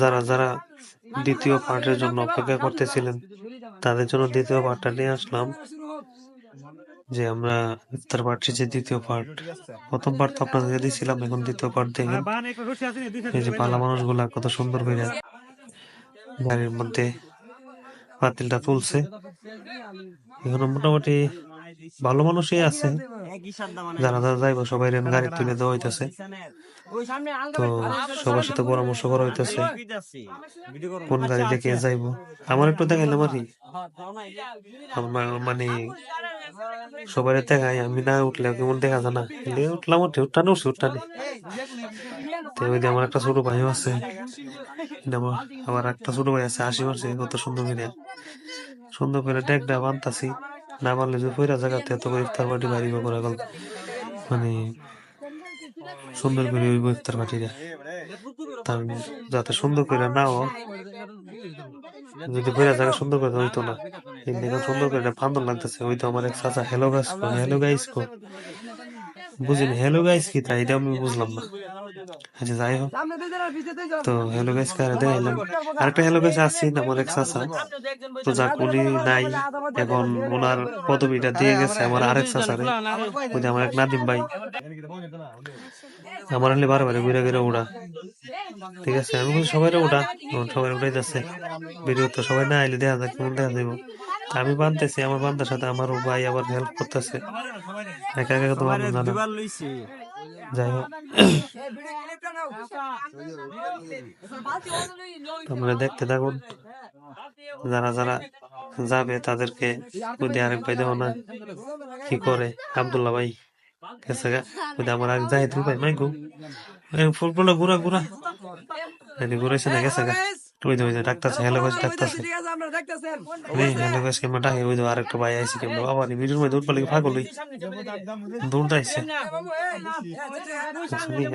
যারা যারা দ্বিতীয় পার্টের জন্য অপেক্ষা করতেছিলেন তাদের জন্য দ্বিতীয় পার্টটা নিয়ে আসলাম। যে আমরা ইফতার পার্ট শেষে দ্বিতীয় পার্ট, প্রথম পার্ট তো আপনাদেরকে দিয়েছিলাম, এখন দ্বিতীয় পার্ট দেখেন। এই যে পালা মানুষগুলা কত সুন্দর করে গাড়ির মধ্যে পাতিলটা তুলছে। এখানে মোটামুটি ভালো মানুষই আছে, যারা যারা যাইবো সবাই গাড়ি তুলে দেওয়া হইতেছে। তো সবার সাথে পরামর্শ করা হইতেছে কোন গাড়ি দেখে যাইবো। আমার একটু দেখাইলাম আর কি, মানে সবাই দেখাই, আমি না উঠলে কেমন দেখা যায় না, উঠলাম উঠানে উঠছি উঠানে। তো ওই যে আমার একটা ছোট ভাইও আছে, আমার একটা ছোট ভাই আছে, 80 মারছে কত সুন্দর করে ডেকটা বানতাছি। না পারলে যে পয়রা জায়গাতে এত করে ইফতার পার্টি বাড়ি করা গেল, মানে সুন্দর করে ওই ইফতার পার্টিটা তার যাতে সুন্দর করে নাও, যদি পয়রা জায়গা সুন্দর করে হইতো না, এদিকে সুন্দর করে বান্দর লাগতেছে। ওই তো আমার এক চাচা হ্যালো গাইস কো বুঝিনি, হ্যালো গাইস কি তাই এটা আমি বুঝলাম না। আচ্ছা যাই হোক, তো হ্যালো গাইস কারে দেখাইলাম। আরেকটা হ্যালো গাইস আসছি আমার এক চাচা, তো যাক উনি নাই, এখন ওনার পদবিটা দিয়ে গেছে আমার আরেক চাচারে, ওই যে আমার এক নাদিম ভাই। আমার হলে বারে ঘুরে ঘুরে উড়া, ঠিক আছে আমি বলছি সবাই উঠা, সবাই উঠাই যাচ্ছে ভিডিও, তো সবাই না আইলে দেখা যাক কেমন দেখা যাইব। আমি বানতেছি, আমার বান্ধার সাথে আমার ভাই আবার হেল্প করতেছে, একা একা তো ভালো জানা। যাই হোক, তোমরা দেখতে থাকুন, যারা যারা যাবে তাদেরকে যদি আরেক ভাই দেবো না কি করে আব্দুল্লাহ ভাই গেছে গা, যদি আমার আরেক যাই তুই ভাই মাইগু ফুটবল ঘুরা ঘুরাইছে না গেছে গা। ওই যে ডাক্তারছে হ্যালো গাছ ডাক্তারছে, হ্যালো গাছ কেমন ডাকে। ওই যে আরেকটা ভাই আইসি কেমন বাবা ভিডিওর মধ্যে উঠবার লাগে পাগল হই দৌড় যাইছে।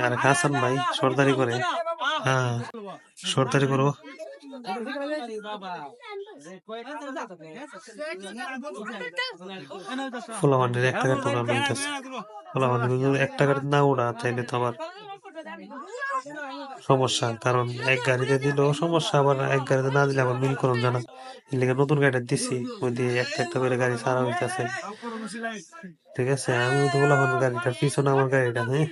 আর হাসান ভাই সর্দারি করে, হ্যাঁ সর্দারি করো। ফোলামান্ডির 1 টাকার টুর্নামেন্ট হইতেছে, ফোলামান্ডির 1 টাকার না ওড়া তাইলে তো আবার সমস্যা, কারণ এক গাড়িতে দিলেও সমস্যা, আবার এক গাড়িতে না দিলে আবার মিল করুন জানা। এর লেগে নতুন গাড়িটা দিছি, ওই দিয়ে একটা করে গাড়ি ছাড়া হইতেছে, ঠিক আছে। আমি তো বললাম গাড়িটার পিছনে আমার গাড়িটা, হ্যাঁ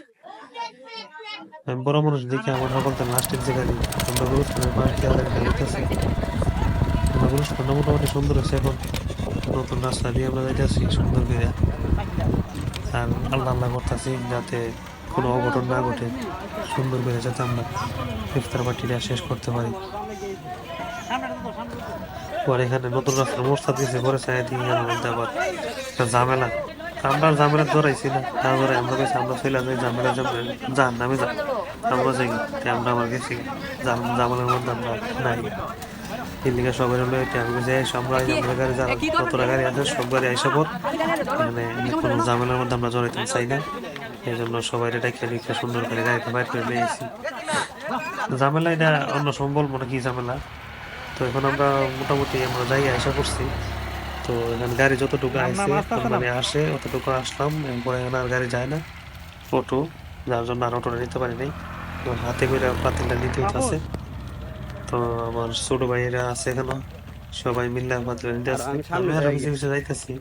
আমি বড় মানুষ দেখে আমার সকল লাস্টের যে গাড়ি আমরা গুরুস্থানের পাশ দিয়ে গাড়িটা হইতেছে। আমরা গুরুস্থানটা মোটামুটি সুন্দর হয়েছে, এখন নতুন রাস্তা দিয়ে আমরা যাইতেছি সুন্দর করে। আর আল্লাহ করতেছি যাতে কোনো অঘটন না ঘটে, সুন্দর করে যাতে আমরা ইফতার পার্টিটা শেষ করতে পারি। পরে এখানে নতুন রাস্তার মোস্তা দিয়েছে, পরে চাই দিয়ে আবার ঝামেলা, আমরা ঝামেলা ধরাইছি না, না ধরে আমরা গেছি, আমরা চলে যাই ঝামেলা যান নামে যান, আমরা যাই আমরা আবার গেছি ঝামেলার মধ্যে আমরা নাই। এদিকে সবাই হলো আমি গেছি আমরা গাড়ি যারা কতটা গাড়ি আছে সব গাড়ি আইসা পর, মানে কোনো ঝামেলার মধ্যে আমরা জড়াইতে চাই না, এই জন্য সবাই এটা খেলে সুন্দর করে গাড়িটা বাইর করে নিয়েছি। ঝামেলা এটা অন্য সময় বলবো না কি ঝামেলা। তো এখন আমরা মোটামুটি আমরা জায়গায় আশা করছি, তো এখানে গাড়ি যতটুকু মানে আসে অতটুকু আসলাম, এরপরে এখানে আর গাড়ি যায় না, অটো, যার জন্য আর অটোটা নিতে পারি নাই, তো হাতে করে পাতিলটা নিতে হইতেছে। তো আমার ছোট ভাইয়েরা আছে এখানে, সবাই মিলে পাতিলটা নিতে আসছে, আমি আরো কিছু যাইতেছি,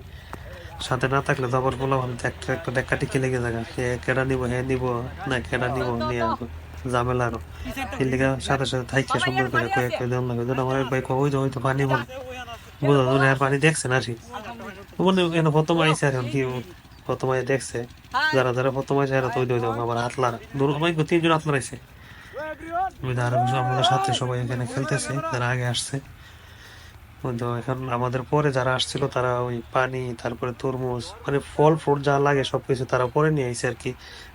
সাথে না থাকলে তো আবার বললাম একটা ডেকাটি লেগে যাবে, কেডা নিবো হ্যাঁ নিবো না কেডা নিবো নিয়ে আসবো ঝামেলা আরো। এর লিগে সাথে থাইকে সুন্দর করে কয়েক দেওয়ার লাগে, আমার ভাই হয়তো পানি বল বোঝা আর পানি দেখছেন আর কি, মনে এখানে প্রথম আইসে আর কি, প্রথম আই দেখছে, যারা যারা প্রথম আইসে এরা তো আবার হাতলার দূর 3 জন হাতলার আইসে, আমাদের সাথে সবাই এখানে খেলতেছে যারা আগে আসছে। তো এখন আমাদের পরে যারা আসছিল তারা ওই পানি, তারপরে তরমুজ, মানে ফল ফ্রুট যা লাগে সবকিছু তারা পরে নিয়ে আইসে আর কি,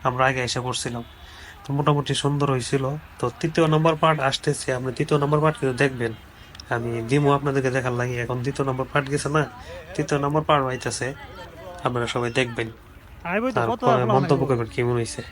আমরা আগে এসে পড়ছিলাম। তো মোটামুটি সুন্দর হয়েছিল। তো 3য় নম্বর পার্ট আসতেছে, আপনি 3য় নম্বর পার্ট কিন্তু দেখবেন, আমি দিমো আপনাদেরকে দেখার লাগে। এখন 2য় নম্বর পার্ট গেছে না, 3য় নম্বর পার্ট হইতেছে, আপনারা সবাই দেখবেন, তারপরে মন্তব্য করবেন কেমন হয়েছে।